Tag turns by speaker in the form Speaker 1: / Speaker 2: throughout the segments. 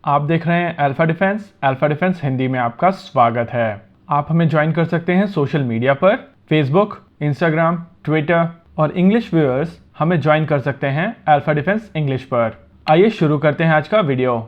Speaker 1: आप देख रहे हैं अल्फा डिफेंस हिंदी में आपका स्वागत है। आप हमें ज्वाइन कर सकते हैं सोशल मीडिया पर, फेसबुक, इंस्टाग्राम, ट्विटर और इंग्लिश व्यूअर्स हमें ज्वाइन कर सकते हैं अल्फा डिफेंस इंग्लिश पर। आइए शुरू करते हैं आज का वीडियो।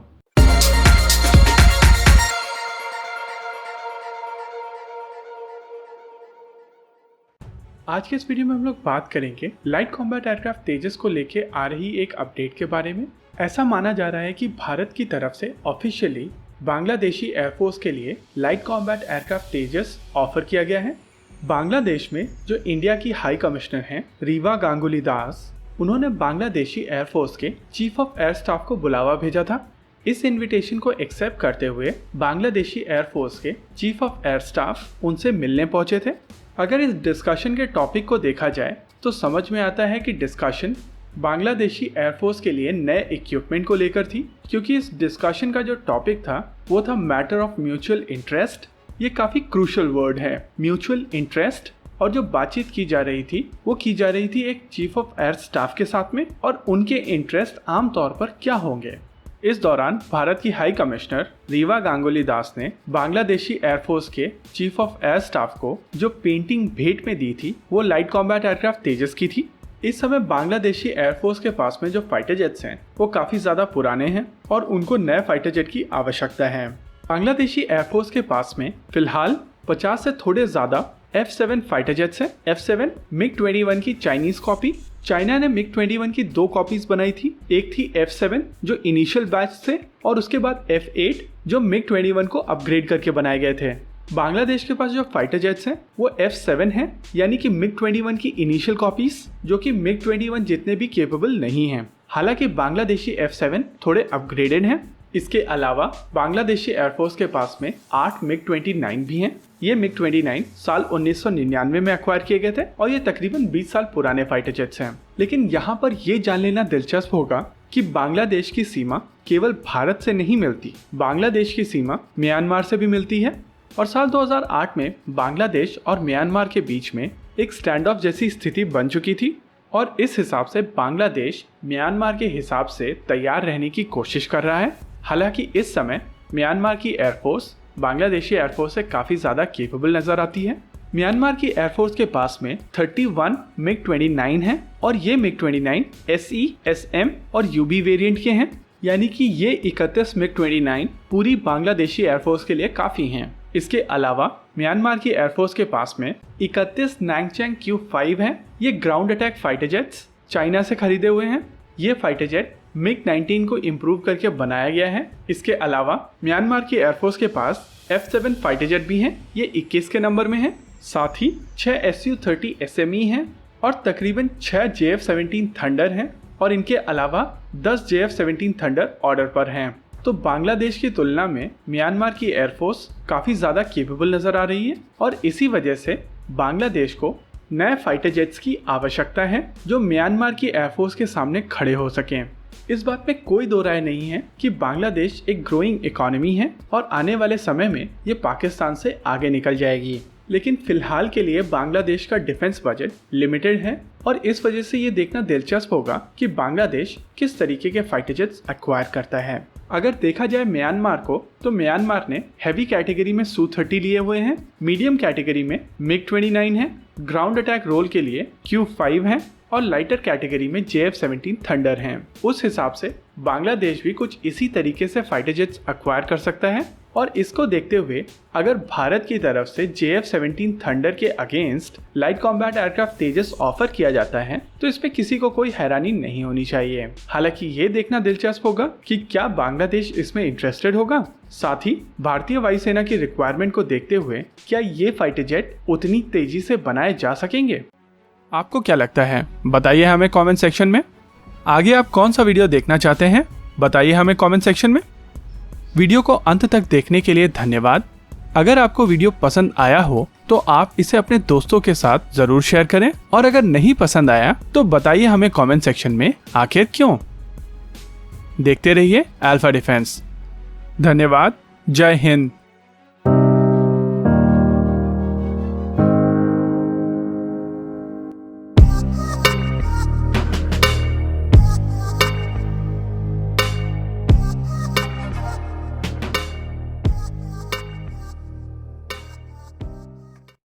Speaker 2: आज के इस वीडियो में हम लोग बात करेंगे लाइट कॉम्बैट एयरक्राफ्ट तेजस को लेके आ रही एक अपडेट के बारे में। ऐसा माना जा रहा है कि भारत की तरफ से ऑफिशियली बांग्लादेशी एयरफोर्स के लिए लाइट कॉम्बैट एयरक्राफ्ट तेजस ऑफर किया गया है। बांग्लादेश में जो इंडिया की हाई कमिश्नर हैं रीवा गांगुली दास, उन्होंने बांग्लादेशी एयरफोर्स के चीफ ऑफ एयर स्टाफ को बुलावा भेजा था। इस इन्विटेशन को एक्सेप्ट करते हुए बांग्लादेशी एयरफोर्स के चीफ ऑफ एयर स्टाफ उनसे मिलने पहुंचे थे। अगर इस डिस्कशन के टॉपिक को देखा जाए तो समझ में आता है कि डिस्कशन बांग्लादेशी एयरफोर्स के लिए नए इक्विपमेंट को लेकर थी, क्योंकि इस डिस्कशन का जो टॉपिक था वो था मैटर ऑफ म्यूचुअल इंटरेस्ट। ये काफ़ी क्रूशल वर्ड है, म्यूचुअल इंटरेस्ट। और जो बातचीत की जा रही थी वो की जा रही थी एक चीफ ऑफ एयर स्टाफ के साथ में, और उनके इंटरेस्ट आमतौर पर क्या होंगे। इस दौरान भारत की हाई कमिश्नर रीवा गांगुली दास ने बांग्लादेशी एयरफोर्स के चीफ ऑफ एयर स्टाफ को जो पेंटिंग भेंट में दी थी वो लाइट कॉम्बैट एयरक्राफ्ट तेजस की थी। इस समय बांग्लादेशी एयरफोर्स के पास में जो फाइटर जेट्स हैं वो काफ़ी ज़्यादा पुराने हैं और उनको नए फाइटर जेट की आवश्यकता है। बांग्लादेशी एयरफोर्स के पास में फिलहाल 50 से थोड़े ज़्यादा F7 फाइटर जेट्स हैं। F7 MiG-21 की चाइनीज़ कॉपी, चाइना ने MiG-21 की 2 कॉपीज बनाई थी। एक थी F7 जो इनिशियल बैच थे, और उसके बाद F8 जो MiG-21 को अपग्रेड करके बनाए गए थे। बांग्लादेश के पास जो फाइटर जेट्स हैं वो F7 हैं, यानी कि MiG-21 की इनिशियल कॉपीज, जो कि MiG-21 जितने भी केपेबल नहीं हैं। हालांकि बांग्लादेशी F7 थोड़े अपग्रेडेड हैं। इसके अलावा बांग्लादेशी एयरफोर्स के पास में 8 MiG-29 भी हैं। ये MiG-29 साल 1999 में एक्वायर किए गए थे और ये तकरीबन 20 साल पुराने फाइटर जेट्स हैं। लेकिन यहाँ पर ये जान लेना दिलचस्प होगा कि बांग्लादेश की सीमा केवल भारत से नहीं मिलती, बांग्लादेश की सीमा म्यांमार से भी मिलती है। और साल 2008 में बांग्लादेश और म्यांमार के बीच में एक स्टैंड ऑफ जैसी स्थिति बन चुकी थी, और इस हिसाब से बांग्लादेश म्यांमार के हिसाब से तैयार रहने की कोशिश कर रहा है। हालांकि इस समय म्यांमार की एयरफोर्स बांग्लादेशी एयरफोर्स से काफ़ी ज़्यादा केपेबल नज़र आती है। म्यांमार की एयरफोर्स के पास में 31 MiG-29 हैं, और ये MiG-29 SE, SM और UB वेरिएंट के हैं, यानी कि ये 31 MiG-29 पूरी बांग्लादेशी एयरफोर्स के लिए काफ़ी हैं। इसके अलावा म्यांमार की एयरफोर्स के पास में 31 नांगचैंग Q5 हैं। ये ground attack fighter jets China से खरीदे हुए हैं। ये फाइटर जेट MiG-19 को इम्प्रूव करके बनाया गया है। इसके अलावा म्यांमार की एयरफोर्स के पास F7 फाइटर जेट भी हैं। ये 21 के नंबर में हैं। साथ ही 6 Su-30 SME हैं और तकरीबन 6 JF-17 थंडर हैं, और इनके अलावा 10 JF-17 थंडर ऑर्डर पर हैं। तो बांग्लादेश की तुलना में म्यांमार की एयरफोर्स काफ़ी ज़्यादा केपेबल नज़र आ रही है, और इसी वजह से बांग्लादेश को नए फाइटर जेट्स की आवश्यकता है जो म्यांमार की एयरफोर्स के सामने खड़े हो सकें। इस बात में कोई दो राय नहीं है कि बांग्लादेश एक ग्रोइंग इकोनॉमी है और आने वाले समय में ये पाकिस्तान से आगे निकल जाएगी। लेकिन फिलहाल के लिए बांग्लादेश का डिफेंस बजट लिमिटेड है, और इस वजह से ये देखना दिलचस्प होगा कि बांग्लादेश किस तरीके के फाइटर जेट्स एक्वायर करता है। अगर देखा जाए म्यांमार को, तो म्यांमार ने हैवी कैटेगरी में Su-30 लिए हुए हैं, मीडियम कैटेगरी में MiG-29 है, ग्राउंड अटैक रोल के लिए Q5 है, और लाइटर कैटेगरी में JF-17 थंडर हैं। उस हिसाब से बांग्लादेश भी कुछ इसी तरीके से फाइटर जेट्स एक्वायर कर सकता है, और इसको देखते हुए अगर भारत की तरफ से JF-17 थंडर के अगेंस्ट लाइट कॉम्बैट एयरक्राफ्ट तेजस ऑफर किया जाता है तो इस पे किसी को कोई हैरानी नहीं होनी चाहिए। हालांकि ये देखना दिलचस्प होगा कि क्या बांग्लादेश इसमें इंटरेस्टेड होगा। साथ ही भारतीय वायुसेना की रिक्वायरमेंट को देखते हुए क्या ये फाइटर जेट उतनी तेजी से बनाए जा सकेंगे।
Speaker 1: आपको क्या लगता है, बताइए हमें कमेंट सेक्शन में। आगे आप कौन सा वीडियो देखना चाहते हैं, बताइए हमें कमेंट सेक्शन में। वीडियो को अंत तक देखने के लिए धन्यवाद। अगर आपको वीडियो पसंद आया हो तो आप इसे अपने दोस्तों के साथ जरूर शेयर करें, और अगर नहीं पसंद आया तो बताइए हमें कमेंट सेक्शन में आखिर क्यों। देखते रहिए अल्फा डिफेंस। धन्यवाद। जय हिंद।